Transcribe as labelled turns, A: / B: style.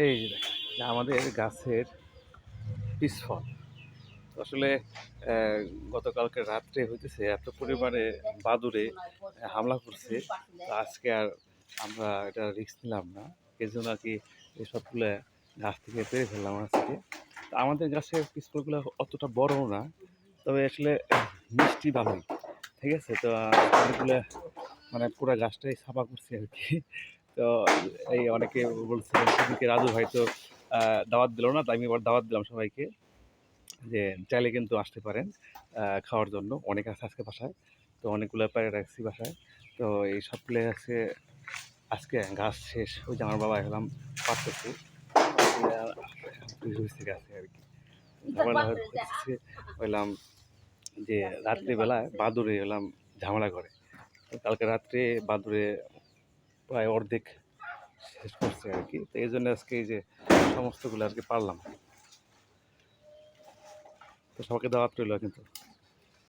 A: এই যে দেখেন, যে আমাদের গাছের পিস ফল। আসলে আহ, গতকালকে রাত্রে হইতেছে এত পরিমাণে বাদুড়ে হামলা করছে। তো আজকে আর আমরা এটা রিস্ক নিলাম না, এই জন্য আর কি এই সবগুলো গাছ থেকে পেরে ফেললাম আজকে। তো আমাদের গাছের পিস ফলগুলো অতটা বড়ও না, তবে আসলে মিষ্টি ভালোই। ঠিক আছে, তো অনেকগুলো মানে পুরো গাছটাই সাফা করছি আর কি। তো এই অনেকে বলছিলেন সেদিকে রাজু ভাই তো দাওয়াত দিল না, তাই আমি এবার দাওয়াত দিলাম সবাইকে যে চাইলে কিন্তু আসতে পারেন খাওয়ার জন্য। অনেক আছে আজকে বাসায়, তো অনেকগুলো পেরে রাখছি বাসায়। তো এই সবগুলো আছে আজকে গাছ শেষ। ওই যে আমার বাবা এলাম পারতেছি গাছে আর কি। ঝামেলা হচ্ছে হইলাম যে রাত্রিবেলায় বাদুড়ে এলাম ঝামেলা করে। তো কালকে রাত্রে বাদুড়ে প্রায় অর্ধেক শেষ করছে আর কি। তো এই জন্য আজকে এই যে সমস্তগুলো আর কি পারলাম। তো সবাইকে দাওয়াত রইল কিন্তু।